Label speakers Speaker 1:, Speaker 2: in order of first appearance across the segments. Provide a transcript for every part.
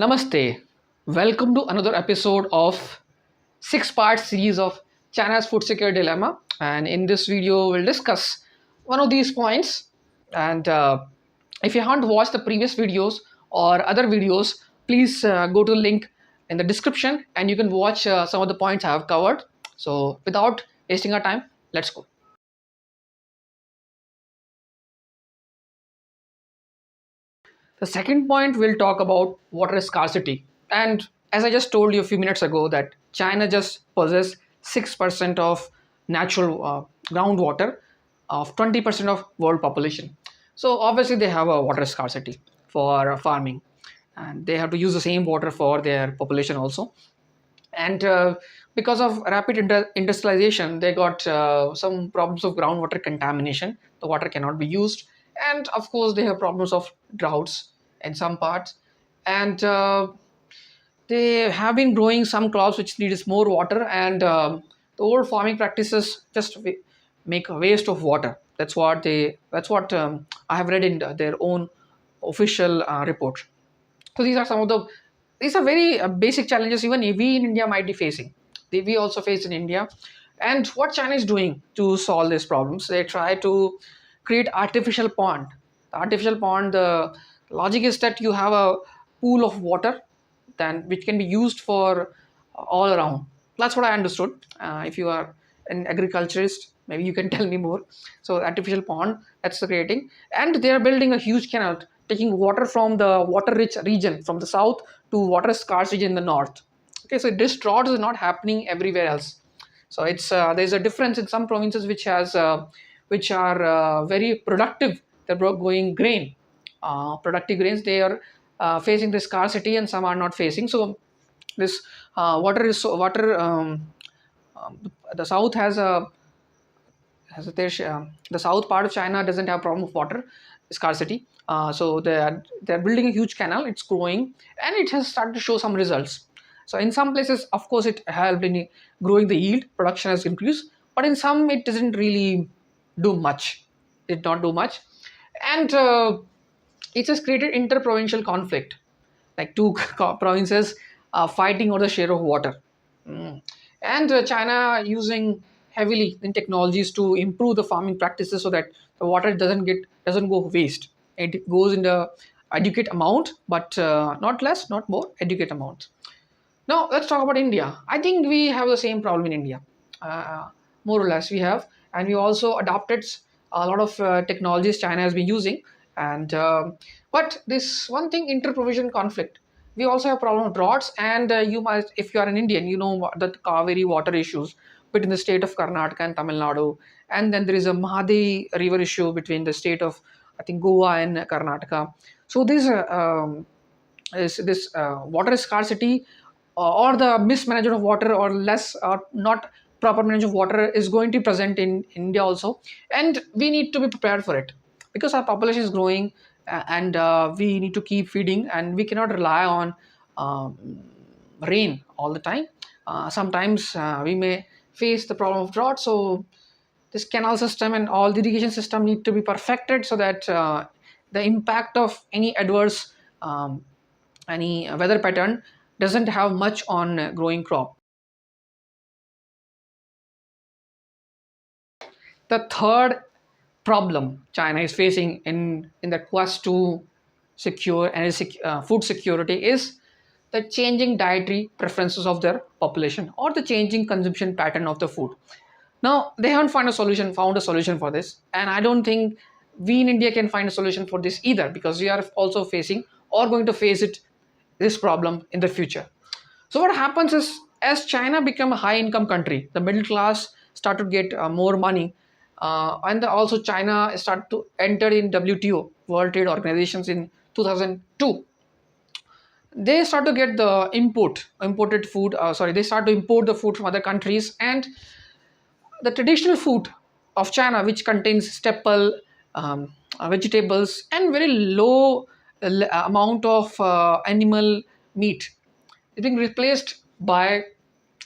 Speaker 1: Namaste. Welcome to another episode of six-part series of China's food security dilemma. And in this video, we'll discuss one of these points. And if you haven't watched the previous videos or other videos, please go to the link in the description and you can watch some of the points I have covered. So without wasting our time, let's go. The second point we'll talk about water scarcity. And as I just told you a few minutes ago that China just possesses 6% of natural groundwater of 20% of world population. So obviously they have a water scarcity for farming and they have to use the same water for their population also. And because of rapid industrialization, they got some problems of groundwater contamination. The water cannot be used, and of course they have problems of droughts in some parts. And they have been growing some crops which needs more water, and the old farming practices just make a waste of water. That's what I have read in their own official report. So these are some of the these are very basic challenges even we in India might be facing. We also face in India. And what China is doing to solve these problems, they try to create artificial pond. The artificial pond, the logic is that you have a pool of water then which can be used for all around. That's what I understood. If you are an agriculturist, maybe you can tell me more. So artificial pond, that's the creating, and they are building a huge canal, taking water from the water rich region from the south to water scarce region in the north. Okay, so this drought is not happening everywhere else. So it's there's a difference in some provinces which are very productive. They're going grain, productive grains. They are facing the scarcity, and some are not facing. So this water is so water. The south the south part of China doesn't have problem of water scarcity. So they're building a huge canal. It's growing, and it has started to show some results. So in some places, of course, it helped in growing the yield. Production has increased, but in some it doesn't really do much. It did not do much, and it has created inter-provincial conflict, like two provinces fighting over the share of water. Mm. And China using heavily in technologies to improve the farming practices so that the water doesn't go waste. It goes in the adequate amount, but not less, not more, adequate amount. Now let's talk about India. I think we have the same problem in India, more or less we have, and we also adopted a lot of technologies China has been using. And but this one thing, inter-provision conflict. We also have problem of droughts, and you might, if you are an Indian, you know the Kaveri water issues between the state of Karnataka and Tamil Nadu, and then there is a Mahadi river issue between the state of I think Goa and Karnataka. So this water scarcity or the mismanagement of water or less or not proper management of water is going to be present in India also, and we need to be prepared for it because our population is growing, and we need to keep feeding, and we cannot rely on rain all the time. Sometimes we may face the problem of drought, so this canal system and all the irrigation system need to be perfected so that the impact of any adverse any weather pattern doesn't have much on growing crop. The third problem China is facing in the quest to secure food security is the changing dietary preferences of their population or the changing consumption pattern of the food. Now they haven't found a solution for this, and I don't think we in India can find a solution for this either, because we are also facing or going to face this problem in the future. So what happens is, as China become a high income country, the middle class start to get more money, and also China start to enter in WTO, World Trade Organizations, in 2002. They start to get the imported food. They start to import the food from other countries, and the traditional food of China, which contains staple vegetables and very low amount of animal meat, is being replaced by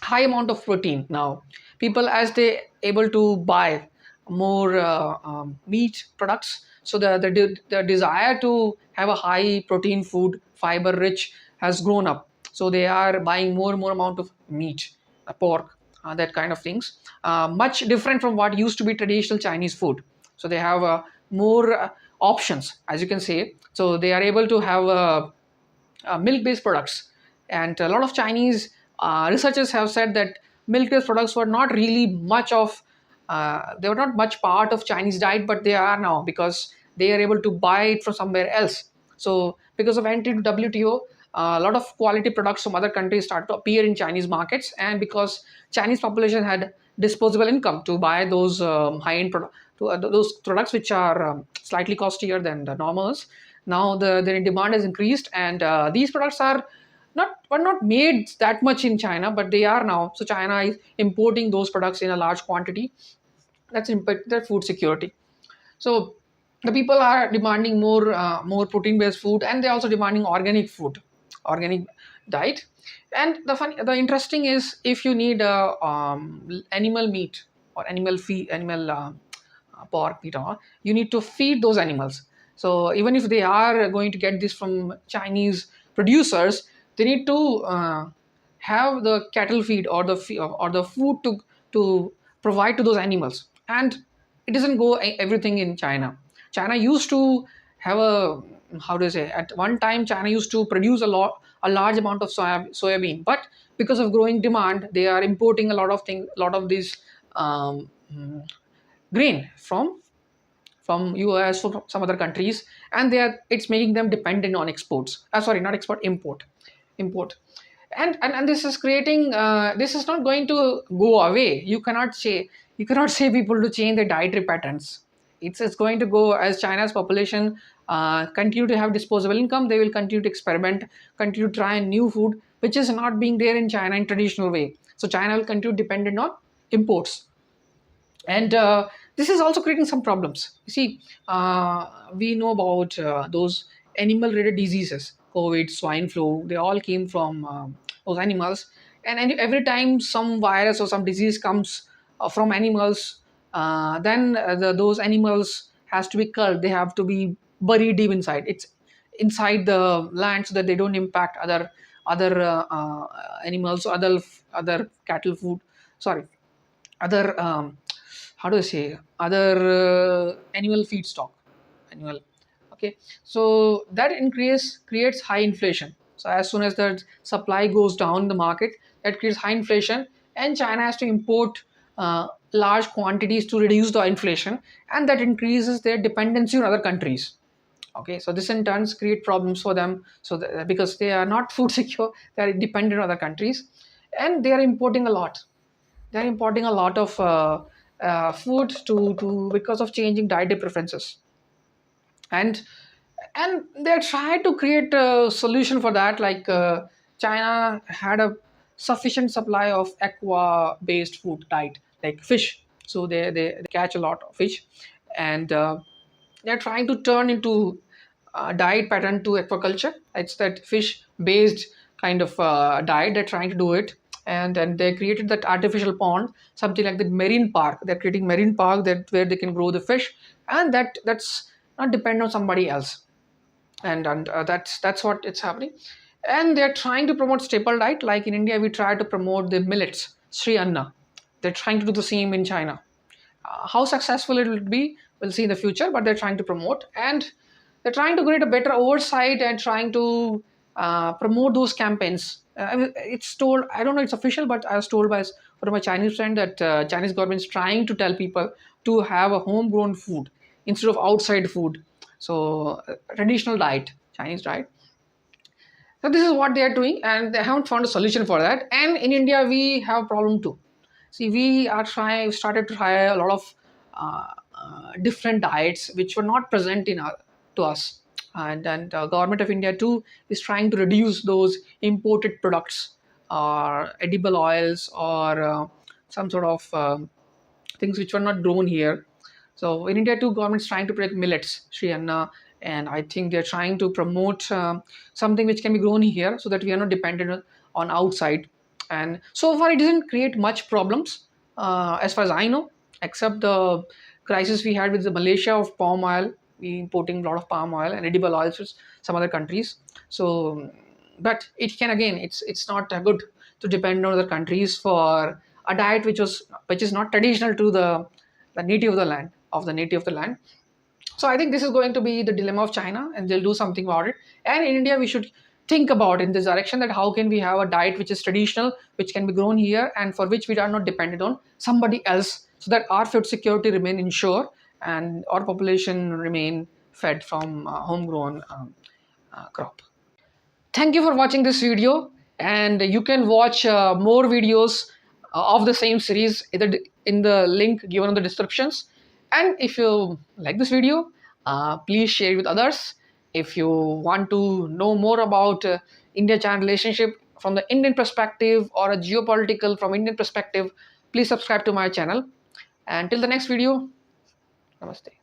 Speaker 1: high amount of protein. Now people, as they able to buy more meat products, So the desire to have a high protein food, fiber rich, has grown up. So they are buying more and more amount of meat, pork, that kind of things. Much different from what used to be traditional Chinese food. So they have more options, as you can say. So they are able to have milk-based products, and a lot of Chinese researchers have said that milk-based products were not really much of they were not much part of Chinese diet, but they are now, because they are able to buy it from somewhere else. So because of entry to WTO, a lot of quality products from other countries start to appear in Chinese markets, and because Chinese population had disposable income to buy those high-end those products which are slightly costlier than the normals. Now the demand has increased, and these products are not made that much in China, but they are now. So China is importing those products in a large quantity. That's impact their food security. So the people are demanding more protein based food, and they're also demanding organic food, organic diet. And the interesting is, if you need animal meat or animal feed, animal pork meat, you need to feed those animals. So even if they are going to get this from Chinese producers, they need to have the cattle feed or or the food to provide to those animals. And it doesn't go everything in China. China used to have a, how do I say, at one time China used to produce a large amount of soybean, but because of growing demand, they are importing a lot of things, a lot of these um, grain from US, from some other countries, and it's making them dependent on exports. Sorry, not export, import. And this is creating. This is not going to go away. You cannot say people to change their dietary patterns. It's going to go as China's population continue to have disposable income. They will continue to experiment, continue to try new food, which is not being there in China in traditional way. So China will continue dependent on imports. And this is also creating some problems. You see, we know about those animal related diseases, COVID, swine flu. They all came from those animals. And every time some virus or some disease comes from animals, then those animals has to be culled. They have to be buried deep inside. It's inside the land, so that they don't impact other animals, other cattle food, sorry, other how do I say, other annual feedstock, annual. Okay, so that increase creates high inflation. So as soon as the supply goes down in the market, that creates high inflation, and China has to import large quantities to reduce the inflation, and that increases their dependency on other countries. Okay, so this in turns create problems for them. So because they are not food secure, they are dependent on other countries, and they are importing a lot. They're importing a lot of food to because of changing dietary preferences. And and they tried to create a solution for that, like China had a sufficient supply of aqua based food diet, like fish. So they catch a lot of fish, and they're trying to turn into diet pattern to aquaculture. It's that fish based kind of diet. They're trying to do it, and they created that artificial pond, something like the marine park. They're creating marine park that where they can grow the fish, and that's not depend on somebody else. And that's what it's happening. And they're trying to promote staple diet, like in India we try to promote the millets, Sri Anna. They're trying to do the same in China. How successful it will be, we'll see in the future, but they're trying to promote, and they're trying to create a better oversight, and trying to promote those campaigns. It's told, I don't know, it's official, but I was told by one of my Chinese friend that Chinese government is trying to tell people to have a homegrown food instead of outside food. So traditional diet, Chinese diet. So this is what they are doing, and they haven't found a solution for that. And in India, we have a problem too. See, started to try a lot of different diets which were not present to us, and government of India too is trying to reduce those imported products, or edible oils, or some sort of things which were not grown here. So in India too, government's trying to protect millets, Sri Anna, and I think they're trying to promote something which can be grown here, so that we are not dependent on outside. And so far, it doesn't create much problems, as far as I know, except the crisis we had with the Malaysia of palm oil. we importing a lot of palm oil and edible oils from some other countries. So, but it can again, it's not good to depend on other countries for a diet which is not traditional to the native of the land of the native of the land. So I think this is going to be the dilemma of China, and they'll do something about it. And in India, we should think about in this direction that how can we have a diet which is traditional, which can be grown here, and for which we are not dependent on somebody else, so that our food security remain ensured and our population remain fed from homegrown crop. Thank you for watching this video, and you can watch more videos of the same series either in the link given in the descriptions. And if you like this video, please share it with others. If you want to know more about India-China relationship from the Indian perspective or a geopolitical from Indian perspective, please subscribe to my channel. And till the next video, namaste.